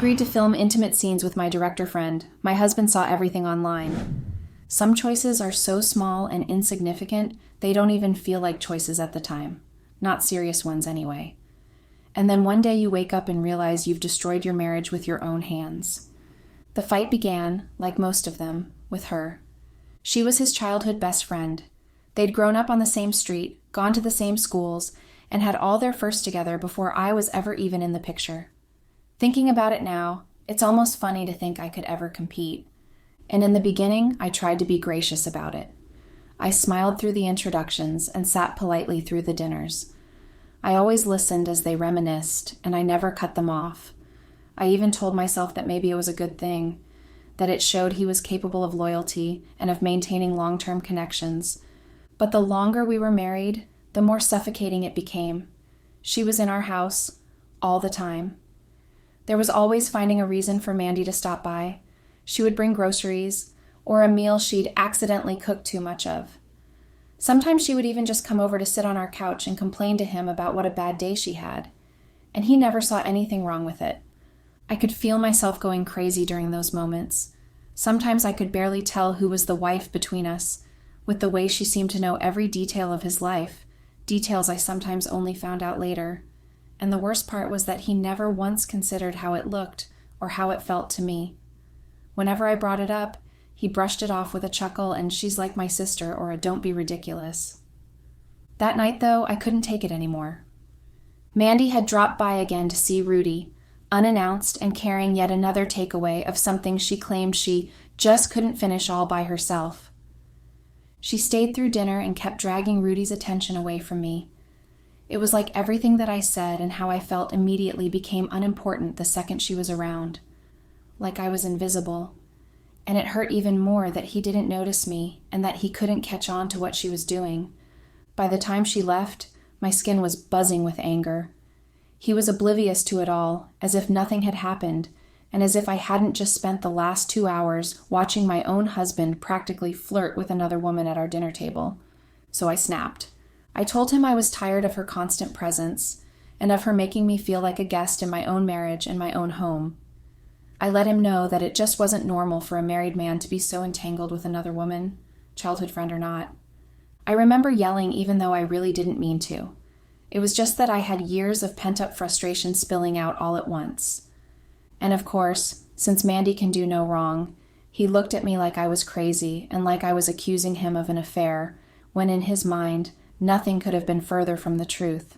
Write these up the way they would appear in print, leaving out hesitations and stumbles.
agreed to film intimate scenes with my director friend. My husband saw everything online. Some choices are so small and insignificant, they don't even feel like choices at the time. Not serious ones anyway. And then one day you wake up and realize you've destroyed your marriage with your own hands. The fight began, like most of them, with her. She was his childhood best friend. They'd grown up on the same street, gone to the same schools, and had all their firsts together before I was ever even in the picture. Thinking about it now, it's almost funny to think I could ever compete. And in the beginning, I tried to be gracious about it. I smiled through the introductions and sat politely through the dinners. I always listened as they reminisced, and I never cut them off. I even told myself that maybe it was a good thing, that it showed he was capable of loyalty and of maintaining long-term connections. But the longer we were married, the more suffocating it became. She was in our house all the time. There was always finding a reason for Mandy to stop by. She would bring groceries, or a meal she'd accidentally cooked too much of. Sometimes she would even just come over to sit on our couch and complain to him about what a bad day she had. And he never saw anything wrong with it. I could feel myself going crazy during those moments. Sometimes I could barely tell who was the wife between us, with the way she seemed to know every detail of his life, details I sometimes only found out later. And the worst part was that he never once considered how it looked or how it felt to me. Whenever I brought it up, he brushed it off with a chuckle and "she's like my sister" or a "don't be ridiculous." That night, though, I couldn't take it anymore. Mandy had dropped by again to see Rudy, unannounced and carrying yet another takeaway of something she claimed she just couldn't finish all by herself. She stayed through dinner and kept dragging Rudy's attention away from me. It was like everything that I said and how I felt immediately became unimportant the second she was around. Like I was invisible. And it hurt even more that he didn't notice me and that he couldn't catch on to what she was doing. By the time she left, my skin was buzzing with anger. He was oblivious to it all, as if nothing had happened, and as if I hadn't just spent the last 2 hours watching my own husband practically flirt with another woman at our dinner table. So I snapped. I told him I was tired of her constant presence, and of her making me feel like a guest in my own marriage and my own home. I let him know that it just wasn't normal for a married man to be so entangled with another woman, childhood friend or not. I remember yelling even though I really didn't mean to. It was just that I had years of pent-up frustration spilling out all at once. And of course, since Mandy can do no wrong, he looked at me like I was crazy and like I was accusing him of an affair, when in his mind, nothing could have been further from the truth.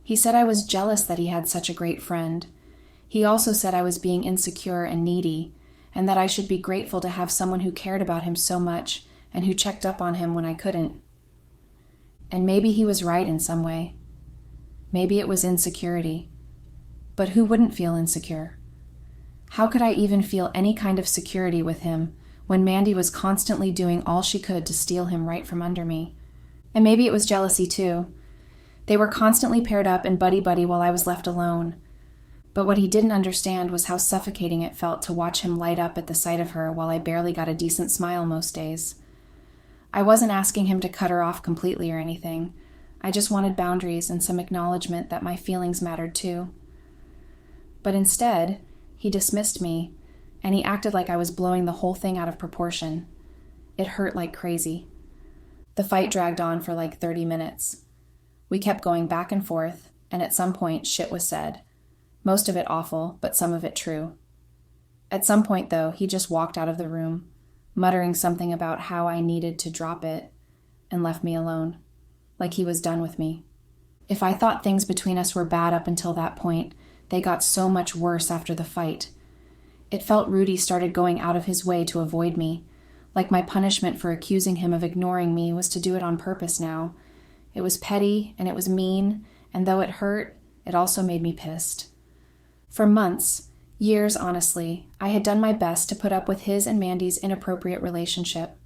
He said I was jealous that he had such a great friend. He also said I was being insecure and needy, and that I should be grateful to have someone who cared about him so much and who checked up on him when I couldn't. And maybe he was right in some way. Maybe it was insecurity. But who wouldn't feel insecure? How could I even feel any kind of security with him when Mandy was constantly doing all she could to steal him right from under me? And maybe it was jealousy too. They were constantly paired up and buddy-buddy while I was left alone. But what he didn't understand was how suffocating it felt to watch him light up at the sight of her while I barely got a decent smile most days. I wasn't asking him to cut her off completely or anything. I just wanted boundaries and some acknowledgement that my feelings mattered too. But instead, he dismissed me, and he acted like I was blowing the whole thing out of proportion. It hurt like crazy. The fight dragged on for like 30 minutes. We kept going back and forth, and at some point shit was said. Most of it awful, but some of it true. At some point, though, he just walked out of the room, muttering something about how I needed to drop it, and left me alone, like he was done with me. If I thought things between us were bad up until that point, they got so much worse after the fight. It felt Rudy started going out of his way to avoid me, like my punishment for accusing him of ignoring me was to do it on purpose now. It was petty, and it was mean, and though it hurt, it also made me pissed. For months, years honestly, I had done my best to put up with his and Mandy's inappropriate relationship.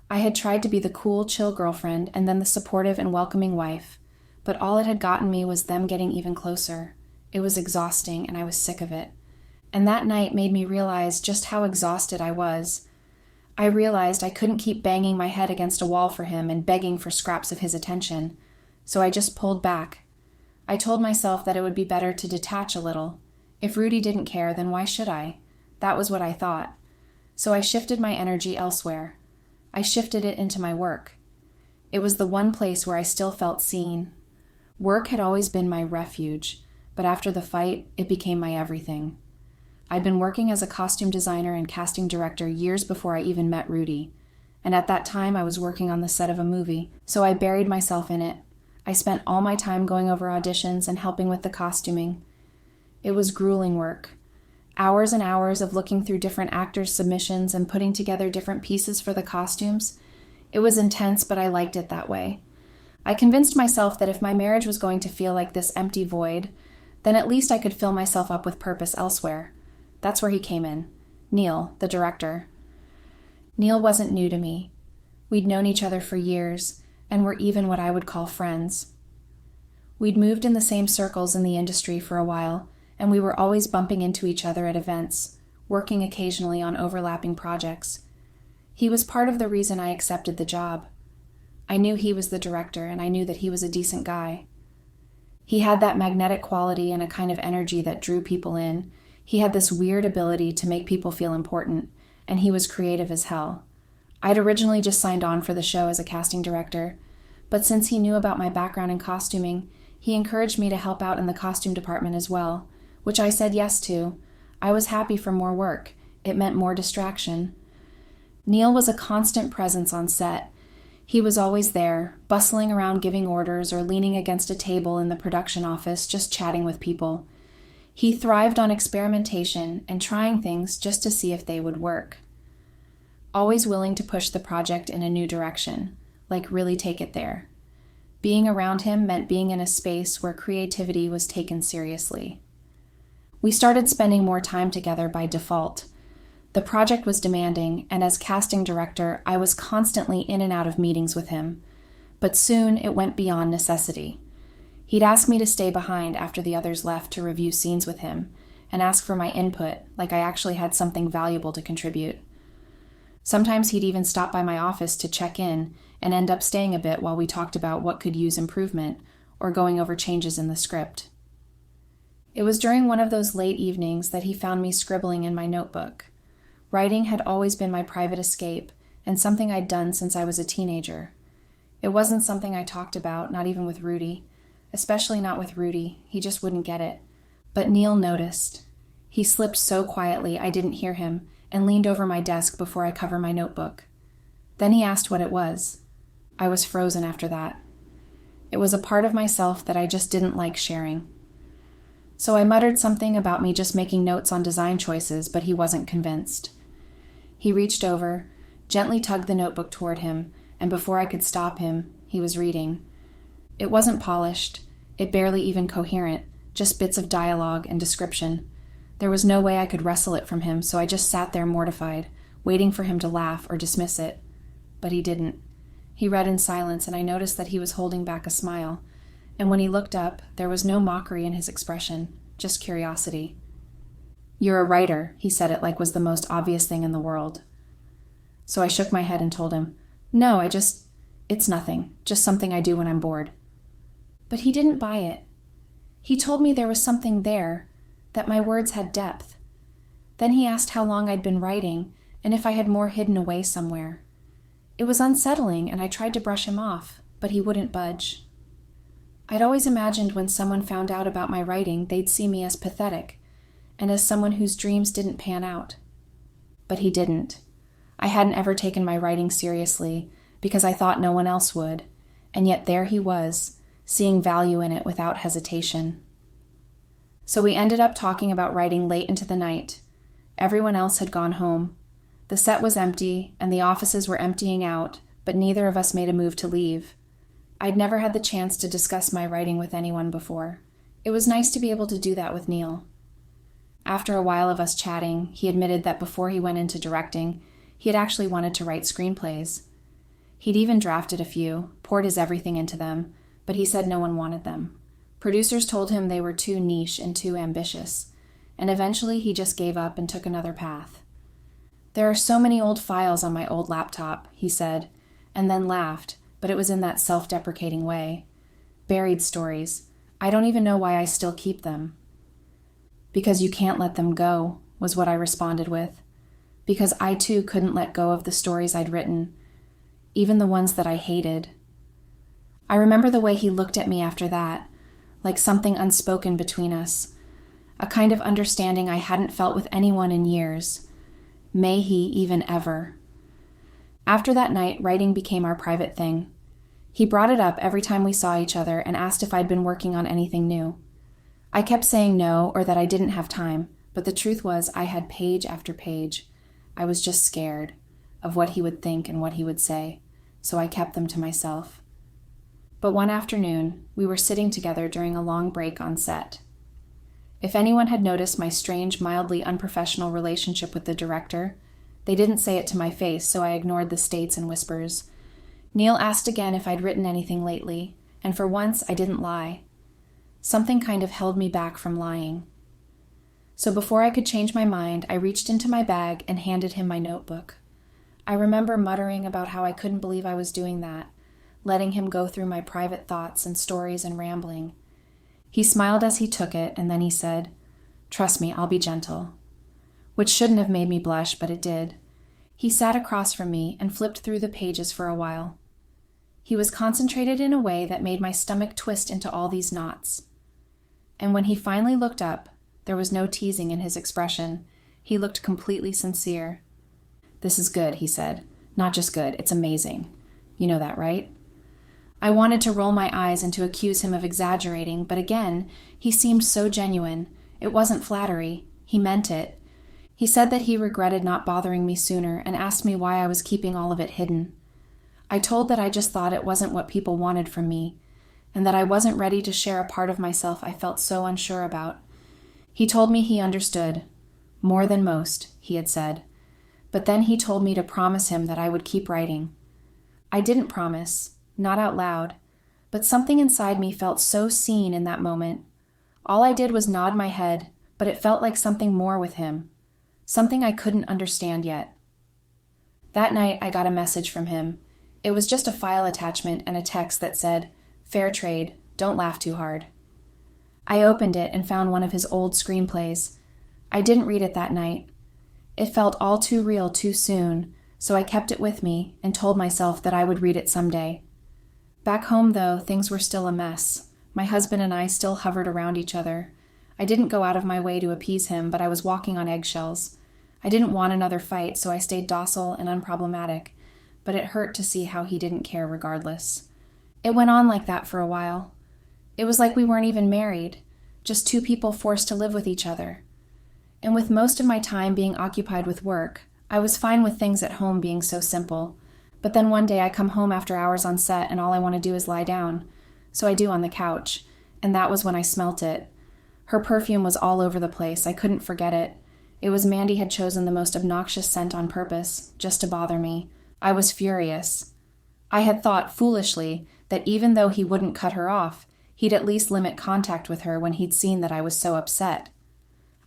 I had tried to be the cool, chill girlfriend and then the supportive and welcoming wife, but all it had gotten me was them getting even closer. It was exhausting, and I was sick of it. And that night made me realize just how exhausted I was. I realized I couldn't keep banging my head against a wall for him and begging for scraps of his attention, so I just pulled back. I told myself that it would be better to detach a little. If Rudy didn't care, then why should I? That was what I thought. So I shifted my energy elsewhere. I shifted it into my work. It was the one place where I still felt seen. Work had always been my refuge, but after the fight, it became my everything. I'd been working as a costume designer and casting director years before I even met Rudy, and at that time I was working on the set of a movie, so I buried myself in it. I spent all my time going over auditions and helping with the costuming. It was grueling work. Hours and hours of looking through different actors' submissions and putting together different pieces for the costumes. It was intense, but I liked it that way. I convinced myself that if my marriage was going to feel like this empty void, then at least I could fill myself up with purpose elsewhere. That's where he came in. Neil, the director. Neil wasn't new to me. We'd known each other for years, and were even what I would call friends. We'd moved in the same circles in the industry for a while, and we were always bumping into each other at events, working occasionally on overlapping projects. He was part of the reason I accepted the job. I knew he was the director, and I knew that he was a decent guy. He had that magnetic quality and a kind of energy that drew people in. He had this weird ability to make people feel important, and he was creative as hell. I'd originally just signed on for the show as a casting director, but since he knew about my background in costuming, he encouraged me to help out in the costume department as well, which I said yes to. I was happy for more work. It meant more distraction. Neil was a constant presence on set. He was always there, bustling around giving orders or leaning against a table in the production office, just chatting with people. He thrived on experimentation and trying things just to see if they would work. Always willing to push the project in a new direction, like really take it there. Being around him meant being in a space where creativity was taken seriously. We started spending more time together by default. The project was demanding, and as casting director, I was constantly in and out of meetings with him. But soon it went beyond necessity. He'd ask me to stay behind after the others left to review scenes with him, and ask for my input, like I actually had something valuable to contribute. Sometimes he'd even stop by my office to check in and end up staying a bit while we talked about what could use improvement or going over changes in the script. It was during one of those late evenings that he found me scribbling in my notebook. Writing had always been my private escape and something I'd done since I was a teenager. It wasn't something I talked about, not even with Rudy. Especially not with Rudy. He just wouldn't get it. But Neil noticed. He slipped so quietly I didn't hear him and leaned over my desk before I covered my notebook. Then he asked what it was. I was frozen after that. It was a part of myself that I just didn't like sharing. So I muttered something about me just making notes on design choices, but he wasn't convinced. He reached over, gently tugged the notebook toward him, and before I could stop him, he was reading. It wasn't polished, it barely even coherent, just bits of dialogue and description. There was no way I could wrestle it from him, so I just sat there mortified, waiting for him to laugh or dismiss it. But he didn't. He read in silence, and I noticed that he was holding back a smile. And when he looked up, there was no mockery in his expression, just curiosity. "You're a writer," he said it like was the most obvious thing in the world. So I shook my head and told him, "No, it's nothing, just something I do when I'm bored." But he didn't buy it. He told me there was something there, that my words had depth. Then he asked how long I'd been writing, and if I had more hidden away somewhere. It was unsettling, and I tried to brush him off, but he wouldn't budge. I'd always imagined when someone found out about my writing, they'd see me as pathetic, and as someone whose dreams didn't pan out. But he didn't. I hadn't ever taken my writing seriously, because I thought no one else would, and yet there he was, seeing value in it without hesitation. So we ended up talking about writing late into the night. Everyone else had gone home. The set was empty, and the offices were emptying out, but neither of us made a move to leave. I'd never had the chance to discuss my writing with anyone before. It was nice to be able to do that with Neil. After a while of us chatting, he admitted that before he went into directing, he had actually wanted to write screenplays. He'd even drafted a few, poured his everything into them, but he said no one wanted them. Producers told him they were too niche and too ambitious, and eventually he just gave up and took another path. "There are so many old files on my old laptop," he said, and then laughed, but it was in that self-deprecating way. "Buried stories. I don't even know why I still keep them." Because you can't let them go, was what I responded with. Because I too couldn't let go of the stories I'd written, even the ones that I hated. I remember the way he looked at me after that, like something unspoken between us, a kind of understanding I hadn't felt with anyone in years. May he even ever. After that night, writing became our private thing. He brought it up every time we saw each other and asked if I'd been working on anything new. I kept saying no, or that I didn't have time, but the truth was I had page after page. I was just scared of what he would think and what he would say, so I kept them to myself. But one afternoon, we were sitting together during a long break on set. If anyone had noticed my strange, mildly unprofessional relationship with the director, they didn't say it to my face, so I ignored the states and whispers. Neil asked again if I'd written anything lately, and for once I didn't lie. Something kind of held me back from lying. So before I could change my mind, I reached into my bag and handed him my notebook. I remember muttering about how I couldn't believe I was doing that, letting him go through my private thoughts and stories and rambling. He smiled as he took it, and then he said, "Trust me, I'll be gentle." Which shouldn't have made me blush, but it did. He sat across from me and flipped through the pages for a while. He was concentrated in a way that made my stomach twist into all these knots. And when he finally looked up, there was no teasing in his expression. He looked completely sincere. "This is good," he said. "Not just good, it's amazing. You know that, right?" I wanted to roll my eyes and to accuse him of exaggerating, but again, he seemed so genuine. It wasn't flattery. He meant it. He said that he regretted not bothering me sooner and asked me why I was keeping all of it hidden. I told that I just thought it wasn't what people wanted from me, and that I wasn't ready to share a part of myself I felt so unsure about. He told me he understood. More than most, he had said. But then he told me to promise him that I would keep writing. I didn't promise. Not out loud, but something inside me felt so seen in that moment. All I did was nod my head, but it felt like something more with him, something I couldn't understand yet. That night, I got a message from him. It was just a file attachment and a text that said, "Fair trade, don't laugh too hard." I opened it and found one of his old screenplays. I didn't read it that night. It felt all too real too soon, so I kept it with me and told myself that I would read it someday. Back home, though, things were still a mess. My husband and I still hovered around each other. I didn't go out of my way to appease him, but I was walking on eggshells. I didn't want another fight, so I stayed docile and unproblematic, but it hurt to see how he didn't care regardless. It went on like that for a while. It was like we weren't even married, just two people forced to live with each other. And with most of my time being occupied with work, I was fine with things at home being so simple. But then one day I come home after hours on set and all I want to do is lie down. So I do on the couch, and that was when I smelt it. Her perfume was all over the place. I couldn't forget it. It was Mandy had chosen the most obnoxious scent on purpose, just to bother me. I was furious. I had thought, foolishly, that even though he wouldn't cut her off, he'd at least limit contact with her when he'd seen that I was so upset.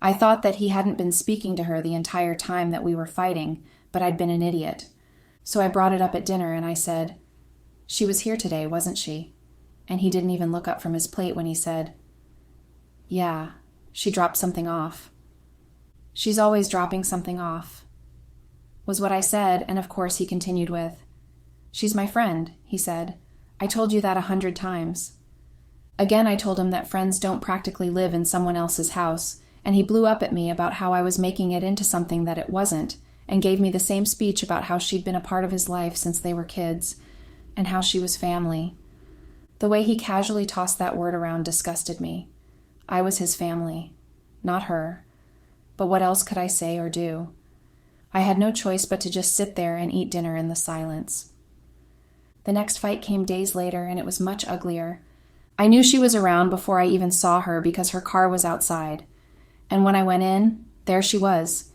I thought that he hadn't been speaking to her the entire time that we were fighting, but I'd been an idiot. So I brought it up at dinner and I said, "She was here today, wasn't she?" And he didn't even look up from his plate when he said, "Yeah, she dropped something off." "She's always dropping something off," was what I said, and of course he continued with, "She's my friend," he said. "I told you that 100 times. Again, I told him that friends don't practically live in someone else's house, and he blew up at me about how I was making it into something that it wasn't, and gave me the same speech about how she'd been a part of his life since they were kids, and how she was family. The way he casually tossed that word around disgusted me. I was his family, not her. But what else could I say or do? I had no choice but to just sit there and eat dinner in the silence. The next fight came days later, and it was much uglier. I knew she was around before I even saw her because her car was outside. And when I went in, there she was,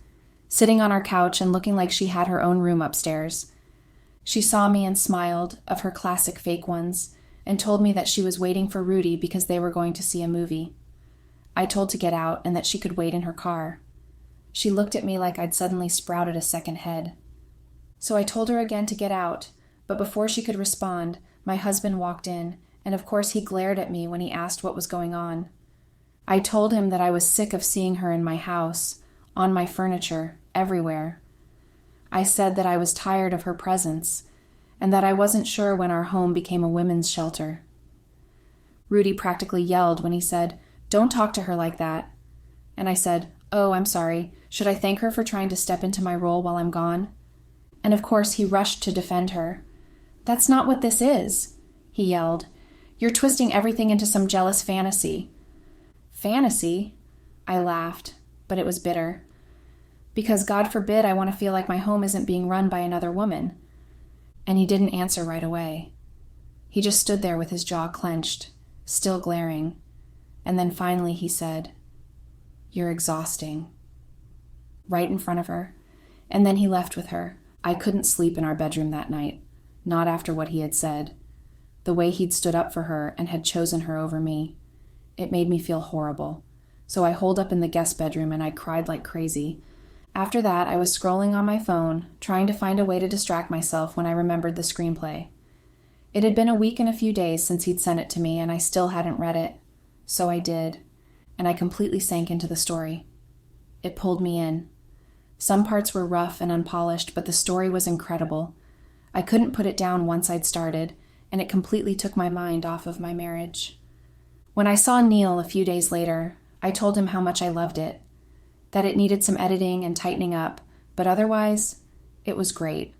sitting on our couch and looking like she had her own room upstairs. She saw me and smiled, of her classic fake ones, and told me that she was waiting for Rudy because they were going to see a movie. I told to get out and that she could wait in her car. She looked at me like I'd suddenly sprouted a second head. So I told her again to get out, but before she could respond, my husband walked in, and of course he glared at me when he asked what was going on. I told him that I was sick of seeing her in my house, on my furniture, everywhere. I said that I was tired of her presence, and that I wasn't sure when our home became a women's shelter. Rudy practically yelled when he said, "Don't talk to her like that." And I said, "Oh, I'm sorry. Should I thank her for trying to step into my role while I'm gone?" And of course he rushed to defend her. "That's not what this is," he yelled. "You're twisting everything into some jealous fantasy." Fantasy? I laughed, but it was bitter. Because God forbid I want to feel like my home isn't being run by another woman. And he didn't answer right away. He just stood there with his jaw clenched, still glaring. And then finally he said, "You're exhausting." Right in front of her. And then he left with her. I couldn't sleep in our bedroom that night, not after what he had said. The way he'd stood up for her and had chosen her over me. It made me feel horrible. So I holed up in the guest bedroom and I cried like crazy. After that, I was scrolling on my phone, trying to find a way to distract myself when I remembered the screenplay. It had been a week and a few days since he'd sent it to me, and I still hadn't read it. So I did, and I completely sank into the story. It pulled me in. Some parts were rough and unpolished, but the story was incredible. I couldn't put it down once I'd started, and it completely took my mind off of my marriage. When I saw Neil a few days later, I told him how much I loved it, that it needed some editing and tightening up, but otherwise, it was great.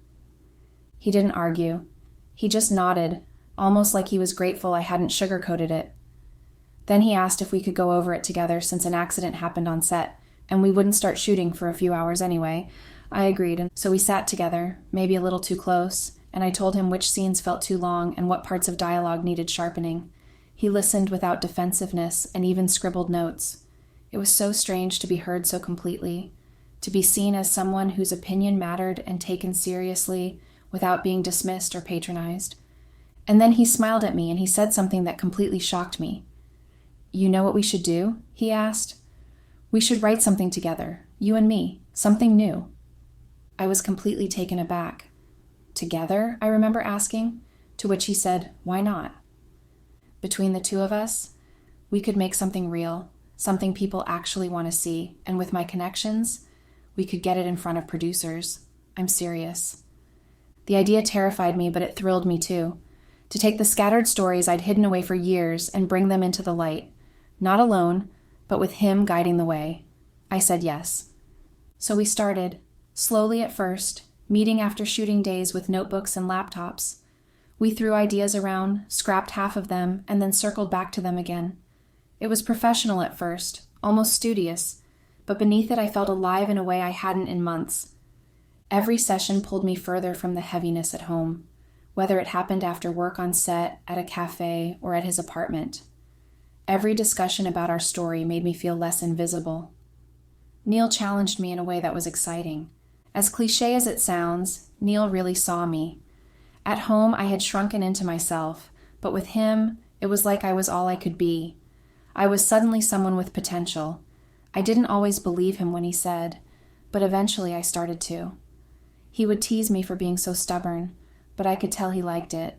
He didn't argue. He just nodded, almost like he was grateful I hadn't sugarcoated it. Then he asked if we could go over it together since an accident happened on set, and we wouldn't start shooting for a few hours anyway. I agreed, and so we sat together, maybe a little too close, and I told him which scenes felt too long and what parts of dialogue needed sharpening. He listened without defensiveness and even scribbled notes. It was so strange to be heard so completely, to be seen as someone whose opinion mattered and taken seriously without being dismissed or patronized. And then he smiled at me and he said something that completely shocked me. "You know what we should do?" he asked. "We should write something together, you and me, something new." I was completely taken aback. "Together?" I remember asking, to which he said, "Why not?" Between the two of us, we could make something real, something people actually want to see, and with my connections, we could get it in front of producers. I'm serious. The idea terrified me, but it thrilled me too. To take the scattered stories I'd hidden away for years and bring them into the light, not alone, but with him guiding the way. I said yes. So we started, slowly at first, meeting after shooting days with notebooks and laptops. We threw ideas around, scrapped half of them, and then circled back to them again. It was professional at first, almost studious, but beneath it I felt alive in a way I hadn't in months. Every session pulled me further from the heaviness at home, whether it happened after work on set, at a cafe, or at his apartment. Every discussion about our story made me feel less invisible. Neil challenged me in a way that was exciting. As cliché as it sounds, Neil really saw me. At home, I had shrunken into myself, but with him, it was like I was all I could be. I was suddenly someone with potential. I didn't always believe him when he said, but eventually I started to. He would tease me for being so stubborn, but I could tell he liked it.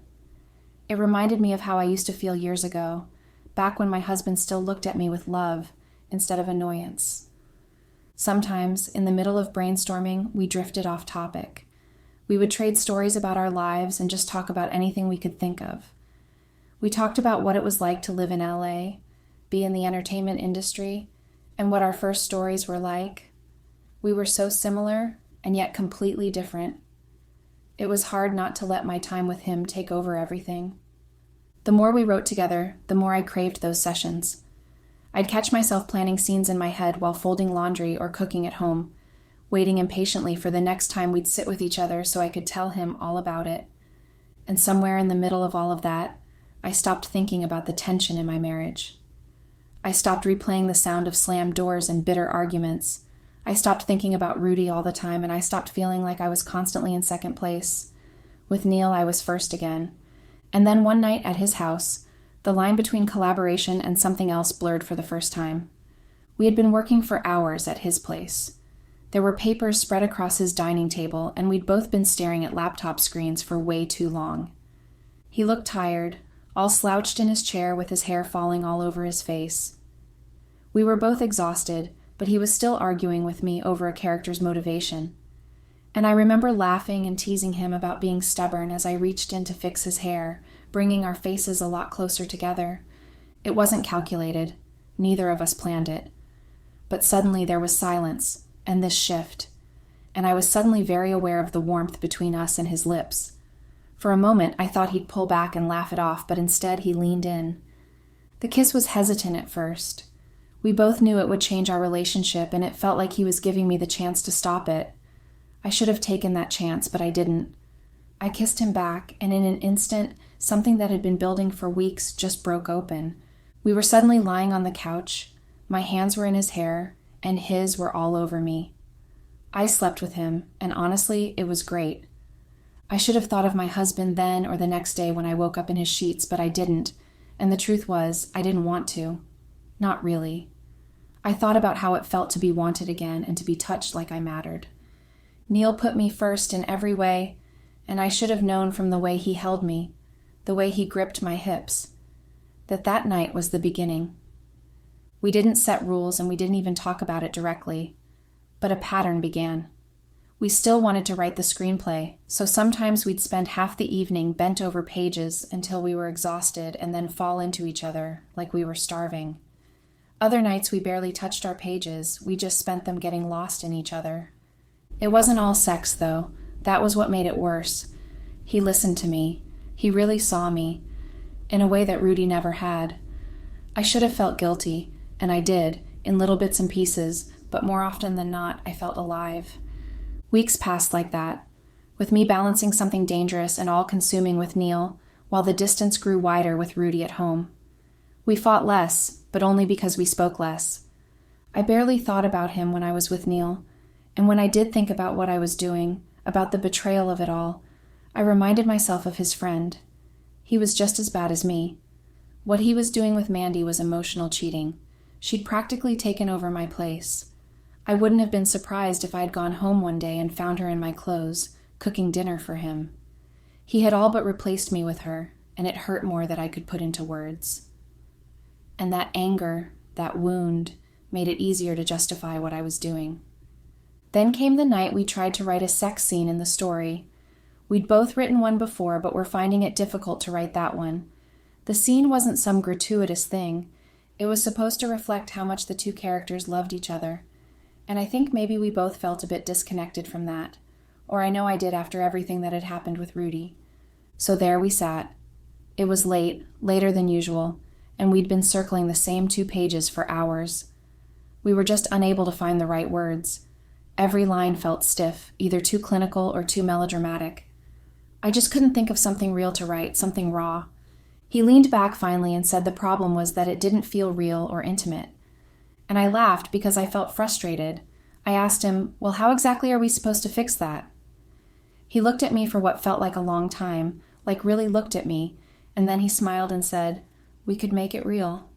It reminded me of how I used to feel years ago, back when my husband still looked at me with love instead of annoyance. Sometimes, in the middle of brainstorming, we drifted off topic. We would trade stories about our lives and just talk about anything we could think of. We talked about what it was like to live in LA, be in the entertainment industry, and what our first stories were like. We were so similar and yet completely different. It was hard not to let my time with him take over everything. The more we wrote together, the more I craved those sessions. I'd catch myself planning scenes in my head while folding laundry or cooking at home, waiting impatiently for the next time we'd sit with each other so I could tell him all about it. And somewhere in the middle of all of that, I stopped thinking about the tension in my marriage. I stopped replaying the sound of slammed doors and bitter arguments. I stopped thinking about Rudy all the time, and I stopped feeling like I was constantly in second place. With Neil, I was first again. And then one night at his house, the line between collaboration and something else blurred for the first time. We had been working for hours at his place. There were papers spread across his dining table, and we'd both been staring at laptop screens for way too long. He looked tired, all slouched in his chair with his hair falling all over his face. We were both exhausted, but he was still arguing with me over a character's motivation. And I remember laughing and teasing him about being stubborn as I reached in to fix his hair, bringing our faces a lot closer together. It wasn't calculated. Neither of us planned it. But suddenly there was silence, and this shift, and I was suddenly very aware of the warmth between us and his lips. For a moment, I thought he'd pull back and laugh it off, but instead he leaned in. The kiss was hesitant at first. We both knew it would change our relationship, and it felt like he was giving me the chance to stop it. I should have taken that chance, but I didn't. I kissed him back, and in an instant, something that had been building for weeks just broke open. We were suddenly lying on the couch. My hands were in his hair, and his were all over me. I slept with him, and honestly, it was great. I should have thought of my husband then or the next day when I woke up in his sheets, but I didn't, and the truth was, I didn't want to. Not really. I thought about how it felt to be wanted again and to be touched like I mattered. Neil put me first in every way, and I should have known from the way he held me, the way he gripped my hips, that night was the beginning. We didn't set rules and we didn't even talk about it directly, but a pattern began. We still wanted to write the screenplay, so sometimes we'd spend half the evening bent over pages until we were exhausted and then fall into each other like we were starving. Other nights we barely touched our pages, we just spent them getting lost in each other. It wasn't all sex, though. That was what made it worse. He listened to me. He really saw me, in a way that Rudy never had. I should have felt guilty, and I did, in little bits and pieces, but more often than not, I felt alive. Weeks passed like that, with me balancing something dangerous and all-consuming with Neil, while the distance grew wider with Rudy at home. We fought less, but only because we spoke less. I barely thought about him when I was with Neil, and when I did think about what I was doing, about the betrayal of it all, I reminded myself of his friend. He was just as bad as me. What he was doing with Mandy was emotional cheating. She'd practically taken over my place. I wouldn't have been surprised if I had gone home one day and found her in my clothes, cooking dinner for him. He had all but replaced me with her, and it hurt more than I could put into words. And that anger, that wound, made it easier to justify what I was doing. Then came the night we tried to write a sex scene in the story. We'd both written one before, but were finding it difficult to write that one. The scene wasn't some gratuitous thing. It was supposed to reflect how much the two characters loved each other. And I think maybe we both felt a bit disconnected from that. Or I know I did after everything that had happened with Rudy. So there we sat. It was late, later than usual, and we'd been circling the same 2 pages for hours. We were just unable to find the right words. Every line felt stiff, either too clinical or too melodramatic. I just couldn't think of something real to write, something raw. He leaned back finally and said the problem was that it didn't feel real or intimate. And I laughed because I felt frustrated. I asked him, well, how exactly are we supposed to fix that? He looked at me for what felt like a long time, like really looked at me, and then he smiled and said, we could make it real.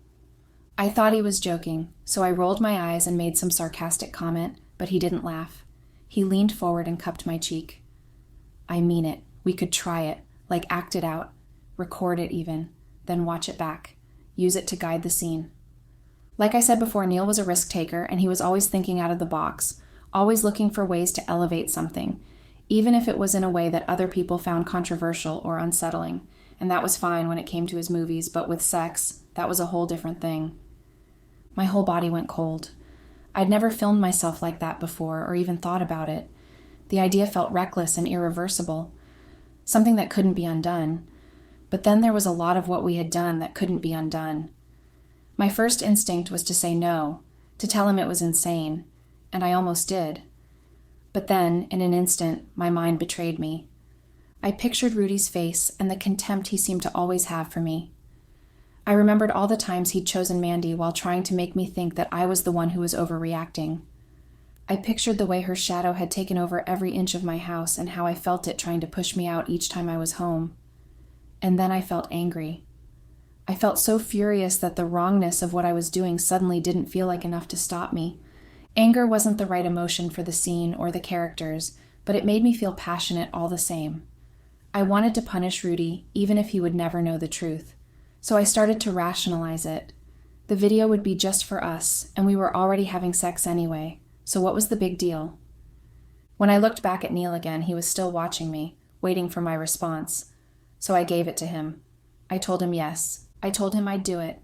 I thought he was joking, so I rolled my eyes and made some sarcastic comment, but he didn't laugh. He leaned forward and cupped my cheek. I mean it. We could try it, like act it out, record it even, then watch it back, use it to guide the scene. Like I said before, Neil was a risk taker, and he was always thinking out of the box, always looking for ways to elevate something, even if it was in a way that other people found controversial or unsettling, and that was fine when it came to his movies, but with sex, that was a whole different thing. My whole body went cold. I'd never filmed myself like that before, or even thought about it. The idea felt reckless and irreversible, something that couldn't be undone. But then there was a lot of what we had done that couldn't be undone. My first instinct was to say no, to tell him it was insane, and I almost did. But then, in an instant, my mind betrayed me. I pictured Rudy's face and the contempt he seemed to always have for me. I remembered all the times he'd chosen Mandy while trying to make me think that I was the one who was overreacting. I pictured the way her shadow had taken over every inch of my house and how I felt it trying to push me out each time I was home. And then I felt angry. I felt so furious that the wrongness of what I was doing suddenly didn't feel like enough to stop me. Anger wasn't the right emotion for the scene or the characters, but it made me feel passionate all the same. I wanted to punish Rudy, even if he would never know the truth. So I started to rationalize it. The video would be just for us, and we were already having sex anyway, so what was the big deal? When I looked back at Neil again, he was still watching me, waiting for my response. So I gave it to him. I told him yes. I told him I'd do it.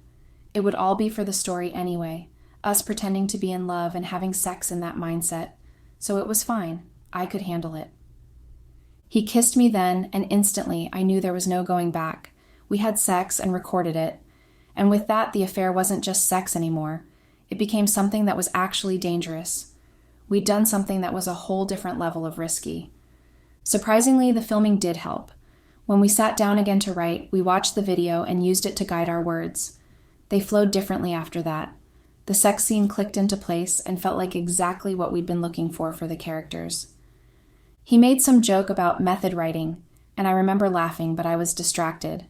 It would all be for the story anyway, us pretending to be in love and having sex in that mindset. So it was fine. I could handle it. He kissed me then, and instantly I knew there was no going back. We had sex and recorded it. And with that, the affair wasn't just sex anymore. It became something that was actually dangerous. We'd done something that was a whole different level of risky. Surprisingly, the filming did help. When we sat down again to write, we watched the video and used it to guide our words. They flowed differently after that. The sex scene clicked into place and felt like exactly what we'd been looking for the characters. He made some joke about method writing, and I remember laughing, but I was distracted.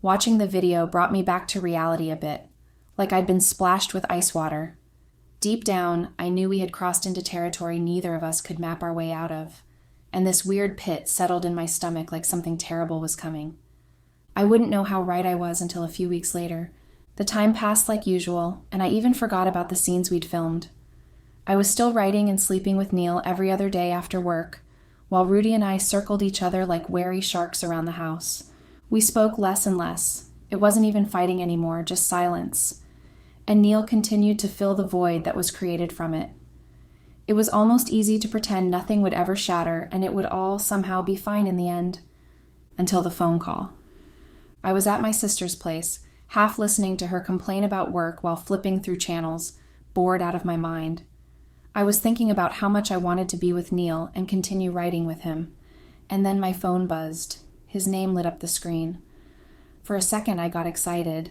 Watching the video brought me back to reality a bit, like I'd been splashed with ice water. Deep down, I knew we had crossed into territory neither of us could map our way out of, and this weird pit settled in my stomach like something terrible was coming. I wouldn't know how right I was until a few weeks later. The time passed like usual, and I even forgot about the scenes we'd filmed. I was still writing and sleeping with Neil every other day after work, while Rudy and I circled each other like wary sharks around the house. We spoke less and less. It wasn't even fighting anymore, just silence. And Neil continued to fill the void that was created from it. It was almost easy to pretend nothing would ever shatter and it would all somehow be fine in the end. Until the phone call. I was at my sister's place, half listening to her complain about work while flipping through channels, bored out of my mind. I was thinking about how much I wanted to be with Neil and continue writing with him. And then my phone buzzed. His name lit up the screen. For a second I got excited,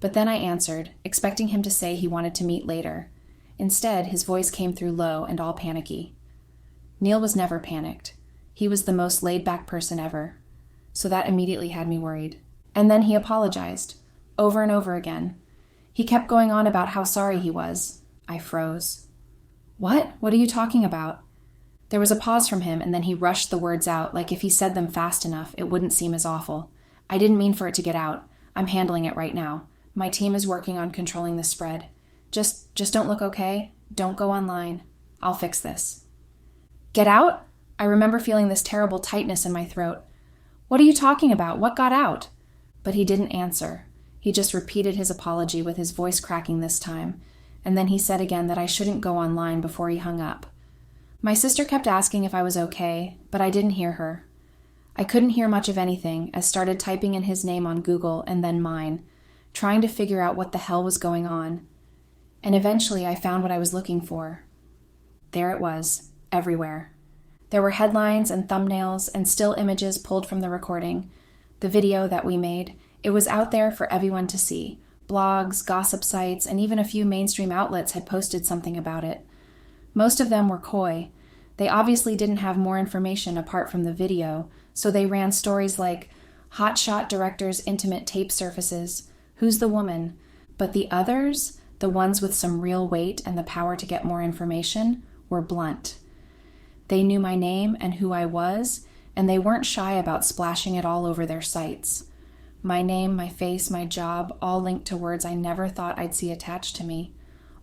but then I answered, expecting him to say he wanted to meet later. Instead, his voice came through low and all panicky. Neil was never panicked. He was the most laid-back person ever. So that immediately had me worried. And then he apologized, over and over again. He kept going on about how sorry he was. I froze. What? What are you talking about? There was a pause from him, and then he rushed the words out, like if he said them fast enough, it wouldn't seem as awful. I didn't mean for it to get out. I'm handling it right now. My team is working on controlling the spread. Just don't look okay. Don't go online. I'll fix this. Get out? I remember feeling this terrible tightness in my throat. What are you talking about? What got out? But he didn't answer. He just repeated his apology with his voice cracking this time, and then he said again that I shouldn't go online before he hung up. My sister kept asking if I was okay, but I didn't hear her. I couldn't hear much of anything, as started typing in his name on Google and then mine, trying to figure out what the hell was going on. And eventually I found what I was looking for. There it was, everywhere. There were headlines and thumbnails and still images pulled from the recording. The video that we made, it was out there for everyone to see. Blogs, gossip sites, and even a few mainstream outlets had posted something about it. Most of them were coy. They obviously didn't have more information apart from the video, so they ran stories like, hotshot director's intimate tape surfaces, who's the woman? But the others, the ones with some real weight and the power to get more information, were blunt. They knew my name and who I was, and they weren't shy about splashing it all over their sites. My name, my face, my job, all linked to words I never thought I'd see attached to me.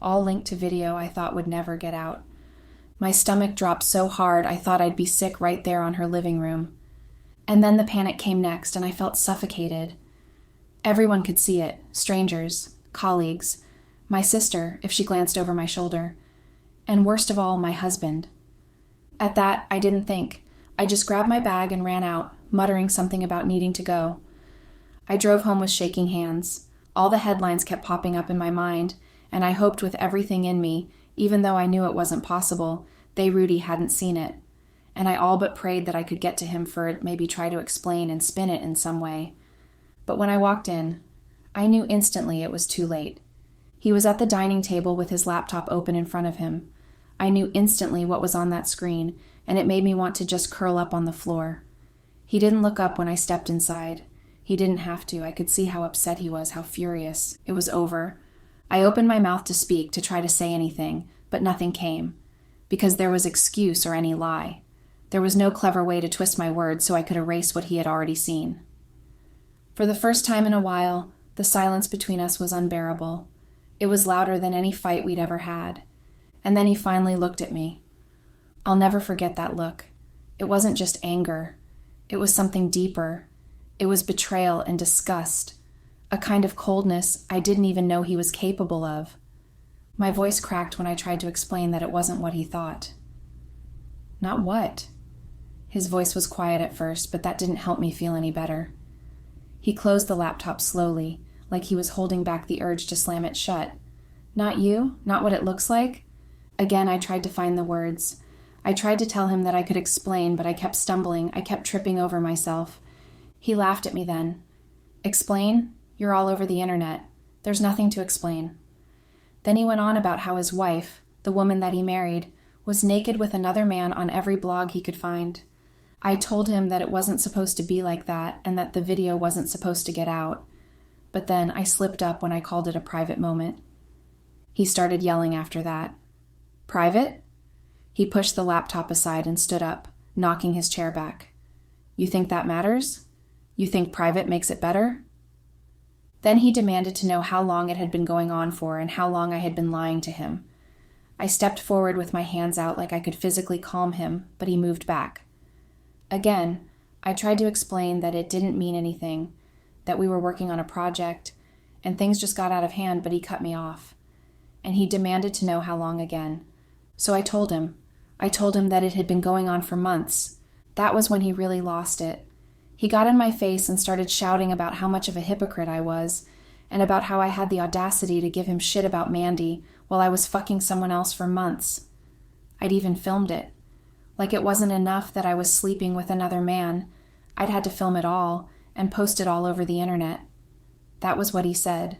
All linked to video I thought would never get out. My stomach dropped so hard I thought I'd be sick right there on her living room. And then the panic came next, and I felt suffocated. Everyone could see it, strangers, colleagues, my sister, if she glanced over my shoulder, and worst of all, my husband. At that, I didn't think. I just grabbed my bag and ran out, muttering something about needing to go. I drove home with shaking hands. All the headlines kept popping up in my mind, and I hoped with everything in me, even though I knew it wasn't possible, Rudy hadn't seen it. And I all but prayed that I could get to him for it, maybe try to explain and spin it in some way. But when I walked in, I knew instantly it was too late. He was at the dining table with his laptop open in front of him. I knew instantly what was on that screen, and it made me want to just curl up on the floor. He didn't look up when I stepped inside. He didn't have to. I could see how upset he was, how furious. It was over. I opened my mouth to speak, to try to say anything, but nothing came, because there was excuse or any lie. There was no clever way to twist my words so I could erase what he had already seen. For the first time in a while, the silence between us was unbearable. It was louder than any fight we'd ever had. And then he finally looked at me. I'll never forget that look. It wasn't just anger. It was something deeper. It was betrayal and disgust, a kind of coldness I didn't even know he was capable of. My voice cracked when I tried to explain that it wasn't what he thought. Not what? His voice was quiet at first, but that didn't help me feel any better. He closed the laptop slowly, like he was holding back the urge to slam it shut. Not you? Not what it looks like? Again, I tried to find the words. I tried to tell him that I could explain, but I kept stumbling. I kept tripping over myself. He laughed at me then. Explain? You're all over the internet. There's nothing to explain. Then he went on about how his wife, the woman that he married, was naked with another man on every blog he could find. I told him that it wasn't supposed to be like that and that the video wasn't supposed to get out. But then I slipped up when I called it a private moment. He started yelling after that. Private? He pushed the laptop aside and stood up, knocking his chair back. You think that matters? You think private makes it better? Then he demanded to know how long it had been going on for and how long I had been lying to him. I stepped forward with my hands out like I could physically calm him, but he moved back. Again, I tried to explain that it didn't mean anything, that we were working on a project, and things just got out of hand, but he cut me off. And he demanded to know how long again. So I told him. I told him that it had been going on for months. That was when he really lost it. He got in my face and started shouting about how much of a hypocrite I was, and about how I had the audacity to give him shit about Mandy while I was fucking someone else for months. I'd even filmed it. Like it wasn't enough that I was sleeping with another man. I'd had to film it all and post it all over the internet. That was what he said.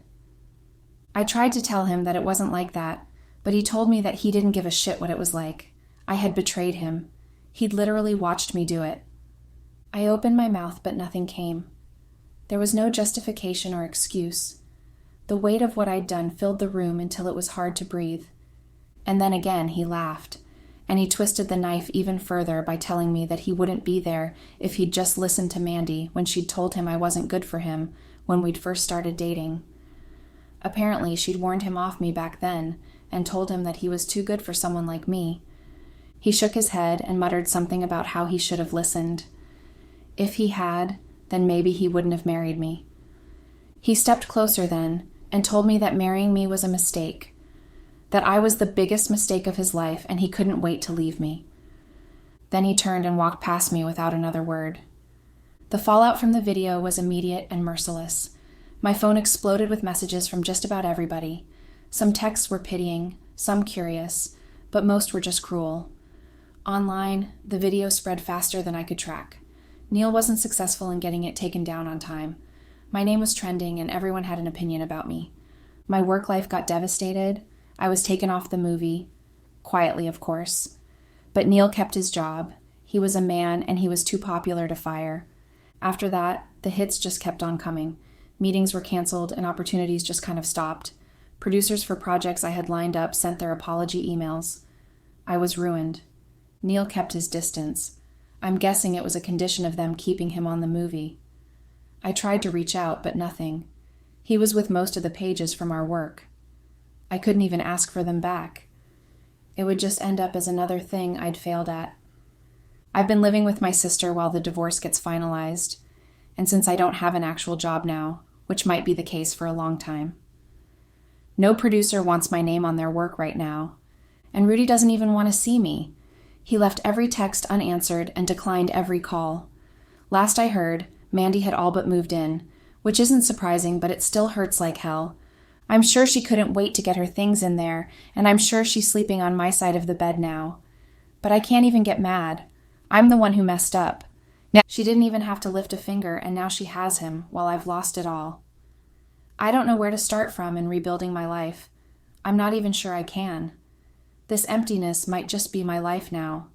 I tried to tell him that it wasn't like that, but he told me that he didn't give a shit what it was like. I had betrayed him. He'd literally watched me do it. I opened my mouth, but nothing came. There was no justification or excuse. The weight of what I'd done filled the room until it was hard to breathe. And then again, he laughed, and he twisted the knife even further by telling me that he wouldn't be there if he'd just listened to Mandy when she'd told him I wasn't good for him when we'd first started dating. Apparently, she'd warned him off me back then and told him that he was too good for someone like me. He shook his head and muttered something about how he should have listened. If he had, then maybe he wouldn't have married me. He stepped closer then and told me that marrying me was a mistake, that I was the biggest mistake of his life and he couldn't wait to leave me. Then he turned and walked past me without another word. The fallout from the video was immediate and merciless. My phone exploded with messages from just about everybody. Some texts were pitying, some curious, but most were just cruel. Online, the video spread faster than I could track. Neil wasn't successful in getting it taken down on time. My name was trending and everyone had an opinion about me. My work life got devastated. I was taken off the movie. Quietly, of course. But Neil kept his job. He was a man and he was too popular to fire. After that, the hits just kept on coming. Meetings were canceled and opportunities just kind of stopped. Producers for projects I had lined up sent their apology emails. I was ruined. Neil kept his distance. I'm guessing it was a condition of them keeping him on the movie. I tried to reach out, but nothing. He was with most of the pages from our work. I couldn't even ask for them back. It would just end up as another thing I'd failed at. I've been living with my sister while the divorce gets finalized, and since I don't have an actual job now, which might be the case for a long time. No producer wants my name on their work right now, and Rudy doesn't even want to see me. He left every text unanswered and declined every call. Last I heard, Mandy had all but moved in, which isn't surprising, but it still hurts like hell. I'm sure she couldn't wait to get her things in there, and I'm sure she's sleeping on my side of the bed now. But I can't even get mad. I'm the one who messed up. She didn't even have to lift a finger, and now she has him, while I've lost it all. I don't know where to start from in rebuilding my life. I'm not even sure I can. This emptiness might just be my life now.